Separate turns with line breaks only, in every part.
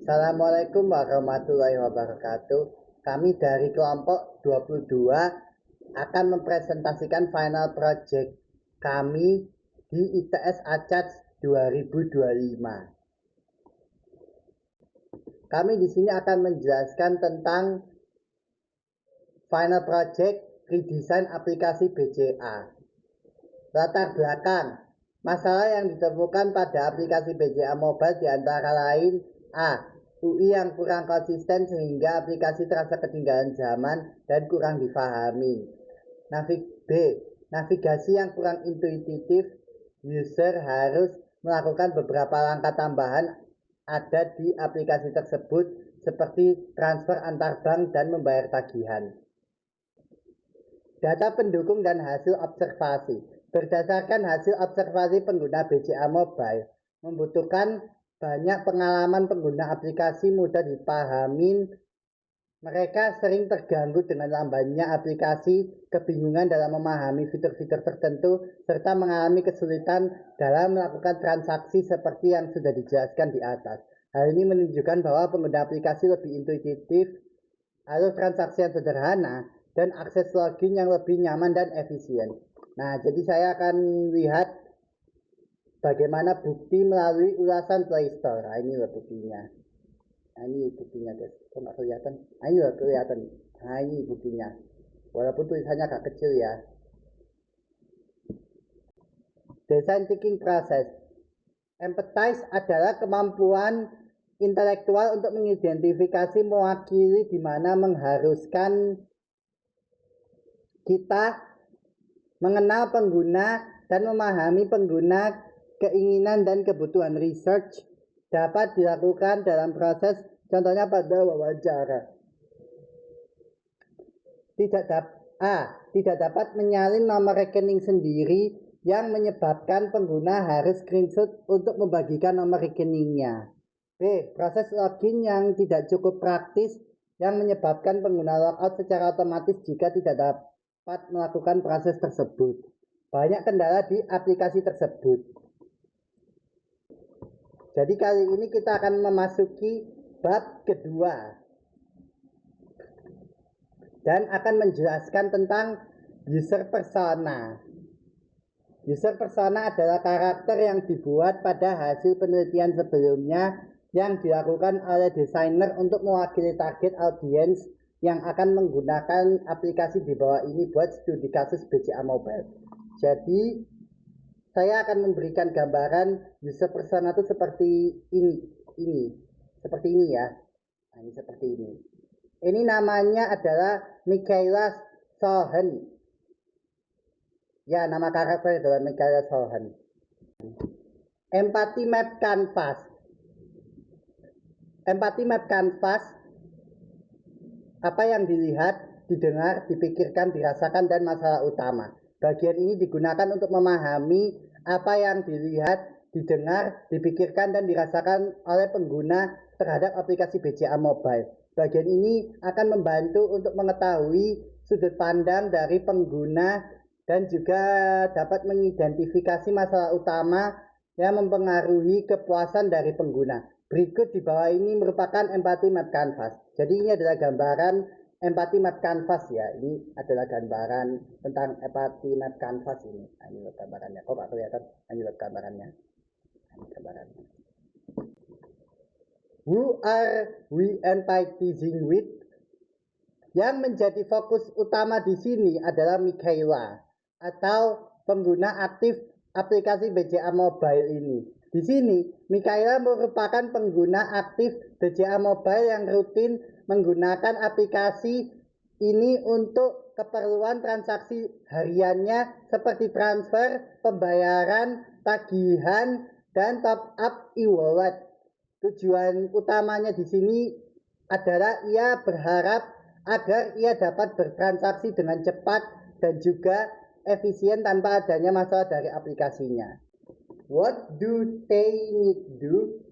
Assalamualaikum warahmatullahi wabarakatuh. Kami dari kelompok 22 akan mempresentasikan final project kami di ITS ACADS 2025. Kami di sini akan menjelaskan tentang final project redesign aplikasi BCA. Latar belakang masalah yang ditemukan pada aplikasi BCA Mobile diantara lain: A. UI yang kurang konsisten sehingga aplikasi terasa ketinggalan zaman dan kurang difahami. B. Navigasi yang kurang intuitif. User harus melakukan beberapa langkah tambahan ada di aplikasi tersebut seperti transfer antar bank dan membayar tagihan. Data pendukung dan hasil observasi. Berdasarkan hasil observasi pengguna BCA Mobile, membutuhkan banyak pengalaman pengguna aplikasi, mudah dipahami. Mereka sering terganggu dengan lambannya aplikasi, kebingungan dalam memahami fitur-fitur tertentu, serta mengalami kesulitan dalam melakukan transaksi seperti yang sudah dijelaskan di atas. Hal ini menunjukkan bahwa pengguna aplikasi lebih intuitif, alur transaksi yang sederhana, dan akses login yang lebih nyaman dan efisien. Nah, jadi saya akan lihat bagaimana bukti melalui ulasan Play Store. Nah, ini loh buktinya. Nah, ini buktinya guys. Kok nggak kelihatan? Nah, ini loh kelihatan. Nah, ini buktinya. Walaupun tulisannya agak kecil ya. Design thinking process. Empathize adalah kemampuan intelektual untuk mengidentifikasi, mewakili, di mana mengharuskan kita mengenal pengguna dan memahami pengguna, keinginan dan kebutuhan. Research dapat dilakukan dalam proses, contohnya pada wawancara. Tidak dapat menyalin nomor rekening sendiri yang menyebabkan pengguna harus screenshot untuk membagikan nomor rekeningnya. B. Proses login yang tidak cukup praktis yang menyebabkan pengguna logout secara otomatis jika tidak dapat melakukan proses tersebut. Banyak kendala di aplikasi tersebut. Jadi kali ini kita akan memasuki bab kedua dan akan menjelaskan tentang user persona. User persona adalah karakter yang dibuat pada hasil penelitian sebelumnya yang dilakukan oleh desainer untuk mewakili target audiens yang akan menggunakan aplikasi di bawah ini buat studi kasus BCA Mobile. Jadi saya akan memberikan gambaran user persona itu seperti ini, seperti ini ya. Nah, ini seperti ini. Ini namanya adalah Michaela Sohen. Ya, nama karakter adalah Michaela Sohen. Empathy Map Canvas. Empathy Map Canvas, apa yang dilihat, didengar, dipikirkan, dirasakan, dan masalah utama. Bagian ini digunakan untuk memahami apa yang dilihat, didengar, dipikirkan, dan dirasakan oleh pengguna terhadap aplikasi BCA Mobile. Bagian ini akan membantu untuk mengetahui sudut pandang dari pengguna dan juga dapat mengidentifikasi masalah utama yang mempengaruhi kepuasan dari pengguna. Berikut di bawah ini merupakan Empathy Map Canvas. Jadi ini adalah gambaran Empathy Map Canvas ya. Ini adalah gambaran tentang Empathy Map Canvas ini. Nah, ini loh gambarannya. Kok nggak kelihatan? Nah, ini loh gambarannya. Nah, ini gambarannya. Who are we empathizing with? Yang menjadi fokus utama di sini adalah Michaela atau pengguna aktif aplikasi BCA Mobile ini. Di sini, Michaela merupakan pengguna aktif BCA Mobile yang rutin menggunakan aplikasi ini untuk keperluan transaksi hariannya seperti transfer, pembayaran, tagihan, dan top up e-wallet. Tujuan utamanya di sini adalah ia berharap agar ia dapat bertransaksi dengan cepat dan juga efisien tanpa adanya masalah dari aplikasinya. What do they need do?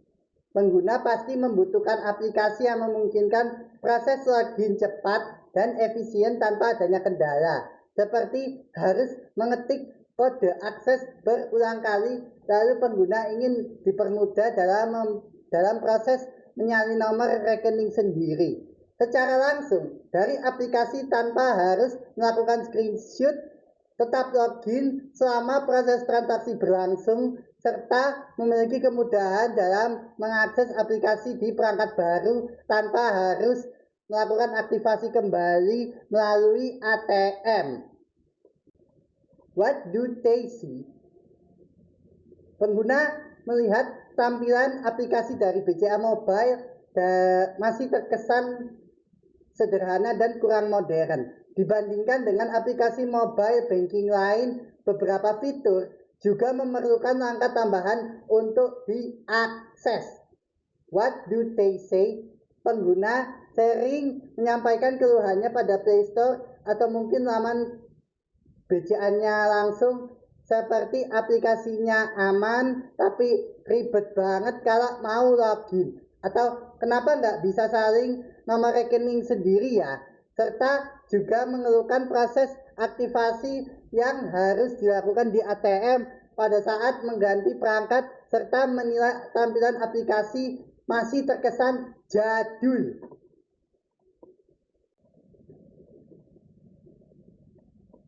Pengguna pasti membutuhkan aplikasi yang memungkinkan proses login cepat dan efisien tanpa adanya kendala, seperti harus mengetik kode akses berulang kali, lalu pengguna ingin dipermudah dalam proses menyalin nomor rekening sendiri secara langsung dari aplikasi tanpa harus melakukan screenshot, tetap login selama proses transaksi berlangsung, serta memiliki kemudahan dalam mengakses aplikasi di perangkat baru tanpa harus melakukan aktivasi kembali melalui ATM. What do they see? Pengguna melihat tampilan aplikasi dari BCA Mobile masih terkesan sederhana dan kurang modern. Dibandingkan dengan aplikasi mobile banking lain, beberapa fitur juga memerlukan langkah tambahan untuk diakses. What do they say? Pengguna sering menyampaikan keluhannya pada Play Store atau mungkin laman BCA-nya langsung, seperti aplikasinya aman tapi ribet banget kalau mau login, atau kenapa nggak bisa saling nomor rekening sendiri ya, serta juga mengeluhkan proses aktivasi yang harus dilakukan di ATM pada saat mengganti perangkat, serta menilai tampilan aplikasi masih terkesan jadul.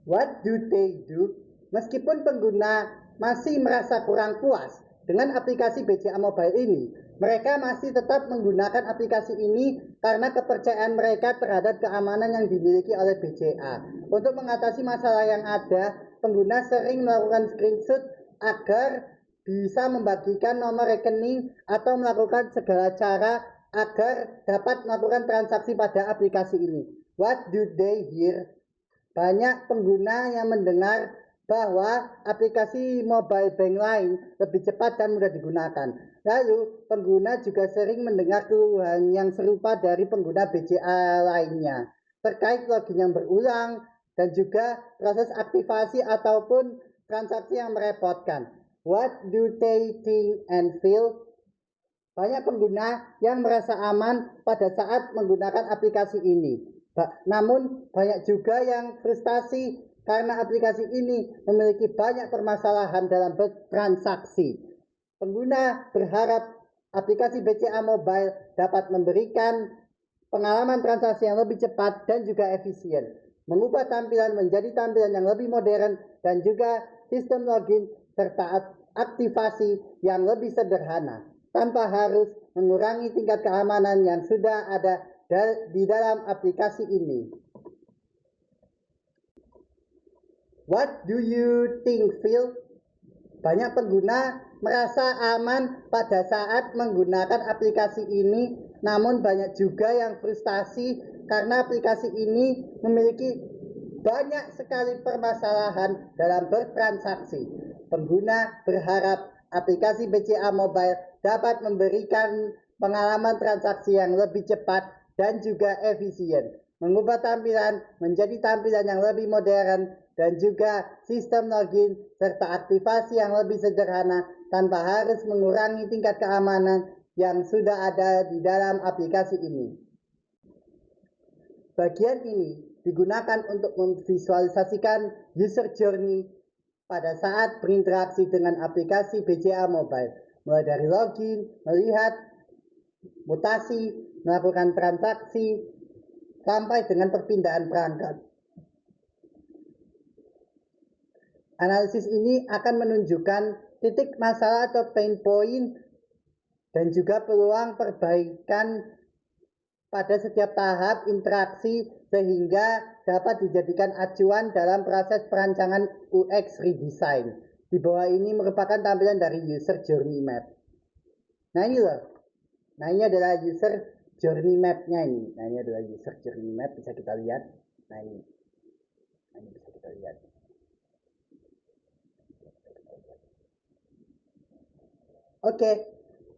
What do they do? Meskipun pengguna masih merasa kurang puas dengan aplikasi BCA Mobile ini, mereka masih tetap menggunakan aplikasi ini karena kepercayaan mereka terhadap keamanan yang dimiliki oleh BCA. Untuk mengatasi masalah yang ada, pengguna sering melakukan screenshot agar bisa membagikan nomor rekening atau melakukan segala cara agar dapat melakukan transaksi pada aplikasi ini. What do they hear? Banyak pengguna yang mendengar bahwa aplikasi mobile bank lain lebih cepat dan mudah digunakan. Lalu, pengguna juga sering mendengar keluhan yang serupa dari pengguna BCA lainnya terkait login yang berulang dan juga proses aktivasi ataupun transaksi yang merepotkan. What do they think and feel? Banyak pengguna yang merasa aman pada saat menggunakan aplikasi ini. Namun banyak juga yang frustasi karena aplikasi ini memiliki banyak permasalahan dalam bertransaksi. Pengguna berharap aplikasi BCA Mobile dapat memberikan pengalaman transaksi yang lebih cepat dan juga efisien, mengubah tampilan menjadi tampilan yang lebih modern dan juga sistem login serta aktivasi yang lebih sederhana, tanpa harus mengurangi tingkat keamanan yang sudah ada di dalam aplikasi ini. What do you think, Phil? Banyak pengguna merasa aman pada saat menggunakan aplikasi ini, namun banyak juga yang frustasi karena aplikasi ini memiliki banyak sekali permasalahan dalam bertransaksi. Pengguna berharap aplikasi BCA Mobile dapat memberikan pengalaman transaksi yang lebih cepat dan juga efisien, mengubah tampilan menjadi tampilan yang lebih modern dan juga sistem login serta aktivasi yang lebih sederhana tanpa harus mengurangi tingkat keamanan yang sudah ada di dalam aplikasi ini. Bagian ini digunakan untuk memvisualisasikan user journey pada saat berinteraksi dengan aplikasi BCA Mobile, mulai dari login, melihat, mutasi, melakukan transaksi, sampai dengan perpindahan perangkat. Analisis ini akan menunjukkan titik masalah atau pain point dan juga peluang perbaikan pada setiap tahap interaksi sehingga dapat dijadikan acuan dalam proses perancangan UX redesign. Di bawah ini merupakan tampilan dari user journey map. Nah ini loh. Nah ini adalah user journey map-nya ini. Nah ini adalah user journey map, bisa kita lihat. Nah ini bisa kita lihat. Oke,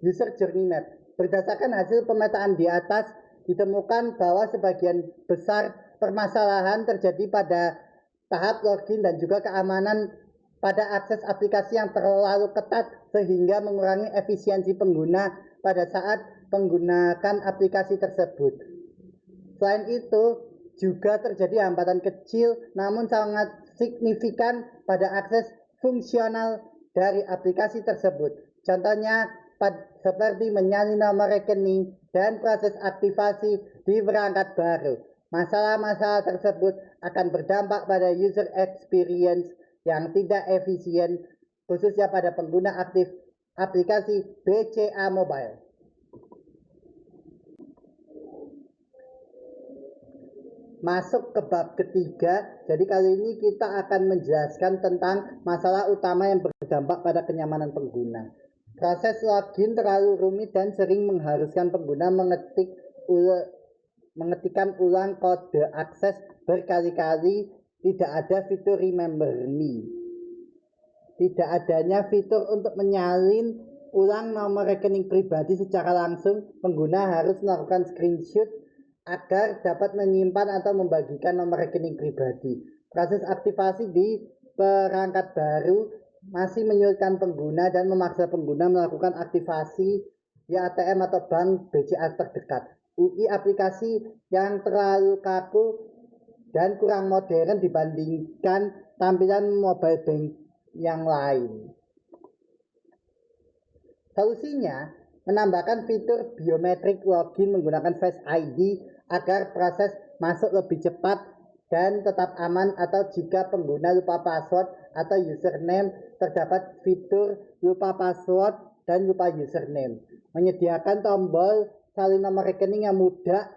user journey map. Berdasarkan hasil pemetaan di atas, ditemukan bahwa sebagian besar permasalahan terjadi pada tahap login dan juga keamanan pada akses aplikasi yang terlalu ketat sehingga mengurangi efisiensi pengguna pada saat menggunakan aplikasi tersebut. Selain itu, juga terjadi hambatan kecil namun sangat signifikan pada akses fungsional dari aplikasi tersebut. Contohnya, seperti menyalin nomor rekening dan proses aktivasi di perangkat baru. Masalah-masalah tersebut akan berdampak pada user experience yang tidak efisien, khususnya pada pengguna aktif aplikasi BCA Mobile. Masuk ke bab ketiga, jadi kali ini kita akan menjelaskan tentang masalah utama yang berdampak pada kenyamanan pengguna. Proses login terlalu rumit dan sering mengharuskan pengguna mengetikkan ulang kode akses berkali-kali. Tidak ada fitur Remember Me. Tidak adanya fitur untuk menyalin ulang nomor rekening pribadi secara langsung, pengguna harus melakukan screenshot agar dapat menyimpan atau membagikan nomor rekening pribadi. Proses aktivasi di perangkat baru masih menyulitkan pengguna dan memaksa pengguna melakukan aktivasi di ATM atau bank BCA terdekat. UI aplikasi yang terlalu kaku dan kurang modern dibandingkan tampilan mobile bank yang lain. Solusinya, menambahkan fitur biometrik login menggunakan Face ID agar proses masuk lebih cepat dan tetap aman, atau jika pengguna lupa password atau username, terdapat fitur lupa password dan lupa username. Menyediakan tombol salin nomor rekening yang mudah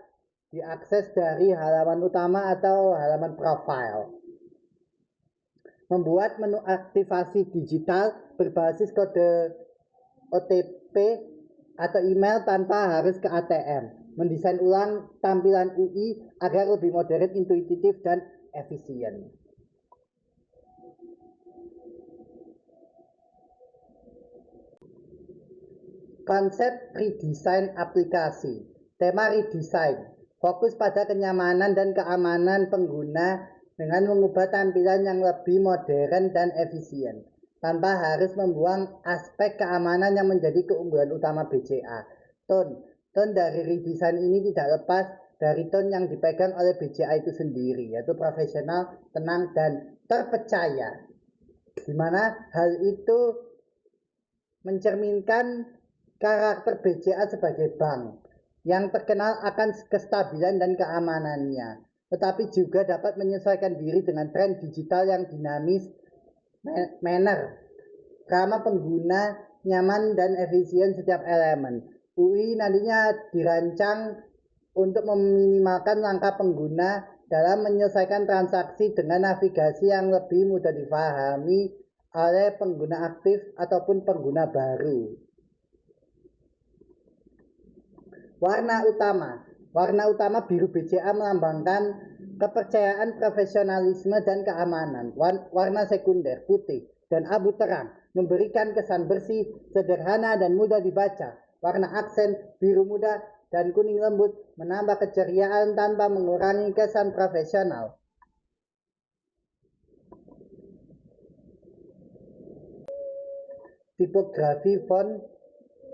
diakses dari halaman utama atau halaman profile. Membuat menu aktivasi digital berbasis kode OTP atau email tanpa harus ke ATM. Mendesain ulang tampilan UI agar lebih modern, intuitif, dan efisien. Konsep redesign aplikasi. Tema redesign fokus pada kenyamanan dan keamanan pengguna dengan mengubah tampilan yang lebih modern dan efisien, tanpa harus membuang aspek keamanan yang menjadi keunggulan utama BCA. Tone dari redesign ini tidak lepas dari tone yang dipegang oleh BCA itu sendiri, yaitu profesional, tenang, dan terpercaya. Di mana hal itu mencerminkan karakter BCA sebagai bank yang terkenal akan kestabilan dan keamanannya, tetapi juga dapat menyesuaikan diri dengan tren digital yang dinamis, ramah pengguna, nyaman dan efisien setiap elemen. UI nantinya dirancang untuk meminimalkan langkah pengguna dalam menyelesaikan transaksi dengan navigasi yang lebih mudah dipahami oleh pengguna aktif ataupun pengguna baru. Warna utama biru BCA melambangkan kepercayaan, profesionalisme, dan keamanan. Warna sekunder putih dan abu terang memberikan kesan bersih, sederhana, dan mudah dibaca. Warna aksen biru muda dan kuning lembut menambah keceriaan tanpa mengurangi kesan profesional. Tipografi font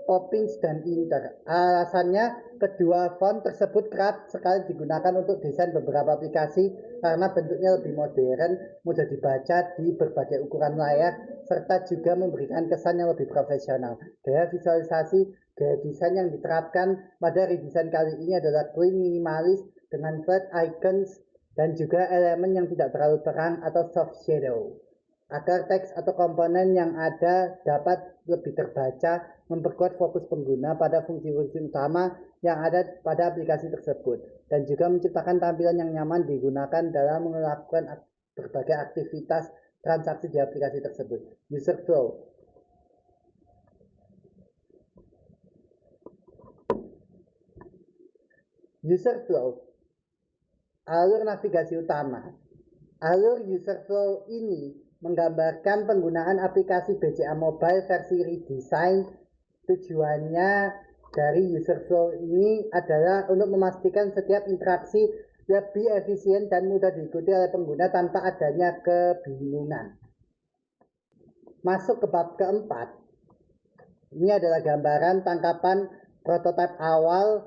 Poppins dan Inter. Alasannya, kedua font tersebut kerap sekali digunakan untuk desain beberapa aplikasi karena bentuknya lebih modern, mudah dibaca di berbagai ukuran layar, serta juga memberikan kesan yang lebih profesional. Gaya visualisasi, gaya desain yang diterapkan pada redesign kali ini adalah clean, minimalis, dengan flat icons dan juga elemen yang tidak terlalu terang atau soft shadow, agar teks atau komponen yang ada dapat lebih terbaca, memperkuat fokus pengguna pada fungsi-fungsi utama yang ada pada aplikasi tersebut, dan juga menciptakan tampilan yang nyaman digunakan dalam melakukan berbagai aktivitas transaksi di aplikasi tersebut. User flow. User flow, alur navigasi utama. Alur user flow ini menggambarkan penggunaan aplikasi BCA Mobile versi redesign. Tujuannya dari user flow ini adalah untuk memastikan setiap interaksi lebih efisien dan mudah diikuti oleh pengguna tanpa adanya kebingungan. Masuk ke bab keempat. Ini adalah gambaran tangkapan prototipe awal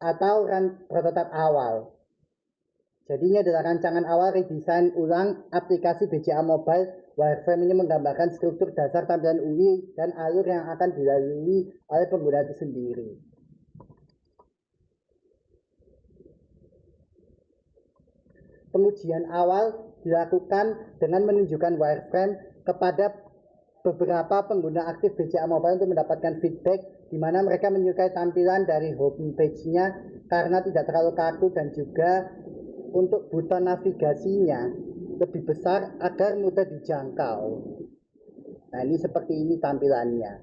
atau prototipe awal. Jadi ini adalah rancangan awal redesign ulang aplikasi BCA Mobile Wireframe ini menggambarkan struktur dasar tampilan UI dan alur yang akan dilalui oleh pengguna itu sendiri. Pengujian awal dilakukan dengan menunjukkan wireframe kepada beberapa pengguna aktif BCA Mobile untuk mendapatkan feedback di mana mereka menyukai tampilan dari homepage-nya karena tidak terlalu kaku dan juga untuk buton navigasinya lebih besar agar mudah dijangkau. Nah, ini seperti ini tampilannya.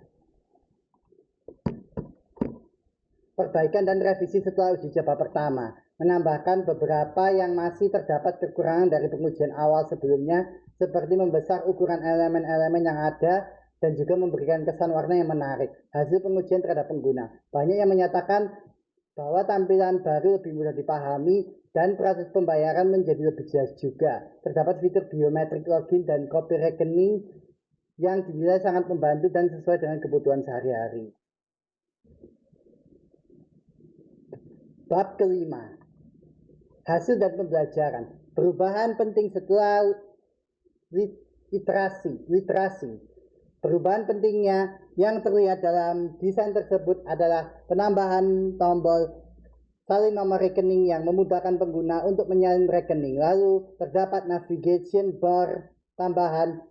Perbaikan dan revisi setelah uji coba pertama menambahkan beberapa yang masih terdapat kekurangan dari pengujian awal sebelumnya, seperti membesar ukuran elemen-elemen yang ada dan juga memberikan kesan warna yang menarik. Hasil pengujian terhadap pengguna, banyak yang menyatakan bahwa tampilan baru lebih mudah dipahami dan proses pembayaran menjadi lebih jelas juga. Terdapat fitur biometrik login dan copy rekening yang dinilai sangat membantu dan sesuai dengan kebutuhan sehari-hari. Bab kelima, hasil dan pembelajaran. Perubahan penting setelah literasi. Perubahan pentingnya yang terlihat dalam desain tersebut adalah penambahan tombol salin nomor rekening yang memudahkan pengguna untuk menyalin rekening. Lalu terdapat navigation bar tambahan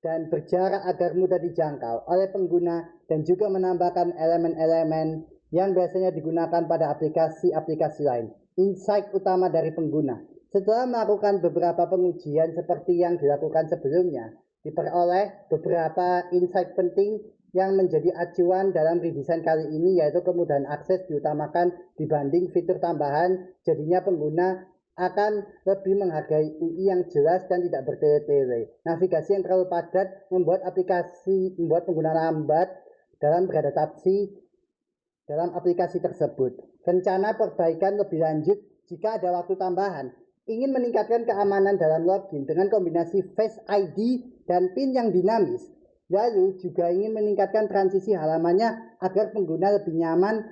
dan berjarak agar mudah dijangkau oleh pengguna dan juga menambahkan elemen-elemen yang biasanya digunakan pada aplikasi-aplikasi lain. Insight utama dari pengguna. Setelah melakukan beberapa pengujian seperti yang dilakukan sebelumnya, diperoleh beberapa insight penting yang menjadi acuan dalam redesign kali ini, yaitu kemudahan akses diutamakan dibanding fitur tambahan. Jadinya pengguna akan lebih menghargai UI yang jelas dan tidak bertele-tele. Navigasi yang terlalu padat membuat pengguna lambat dalam beradaptasi dalam aplikasi tersebut. Rencana perbaikan lebih lanjut jika ada waktu tambahan. Ingin meningkatkan keamanan dalam login dengan kombinasi Face ID dan PIN yang dinamis. Lalu juga ingin meningkatkan transisi halamannya agar pengguna lebih nyaman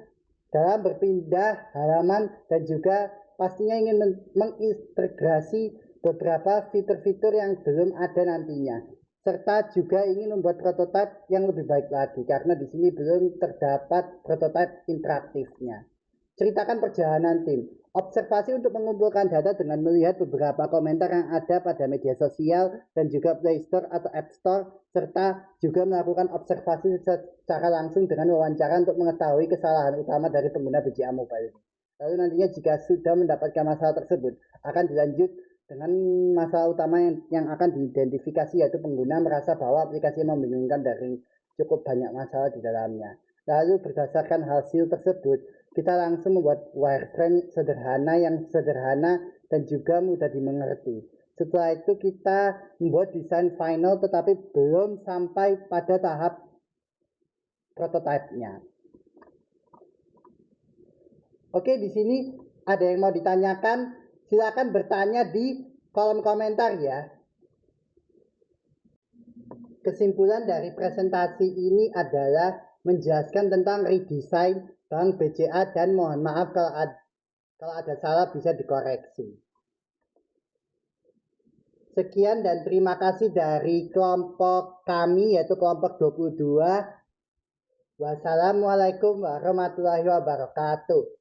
dalam berpindah halaman dan juga pastinya ingin mengintegrasi beberapa fitur-fitur yang belum ada nantinya. Serta juga ingin membuat prototipe yang lebih baik lagi karena di sini belum terdapat prototipe interaktifnya. Ceritakan perjalanan tim. Observasi untuk mengumpulkan data dengan melihat beberapa komentar yang ada pada media sosial dan juga Play Store atau App Store, serta juga melakukan observasi secara langsung dengan wawancara untuk mengetahui kesalahan utama dari pengguna BCA Mobile. Lalu nantinya jika sudah mendapatkan masalah tersebut, akan dilanjut dengan masalah utama yang akan diidentifikasi, yaitu pengguna merasa bahwa aplikasi membingungkan dari cukup banyak masalah di dalamnya. Lalu berdasarkan hasil tersebut, kita langsung membuat wireframe yang sederhana dan juga mudah dimengerti. Setelah itu kita membuat desain final tetapi belum sampai pada tahap prototipenya. Oke, di sini ada yang mau ditanyakan, silakan bertanya di kolom komentar ya. Kesimpulan dari presentasi ini adalah menjelaskan tentang redesign Bank BCA dan mohon maaf kalau ada salah bisa dikoreksi. Sekian dan terima kasih dari kelompok kami yaitu kelompok 22. Wassalamualaikum warahmatullahi wabarakatuh.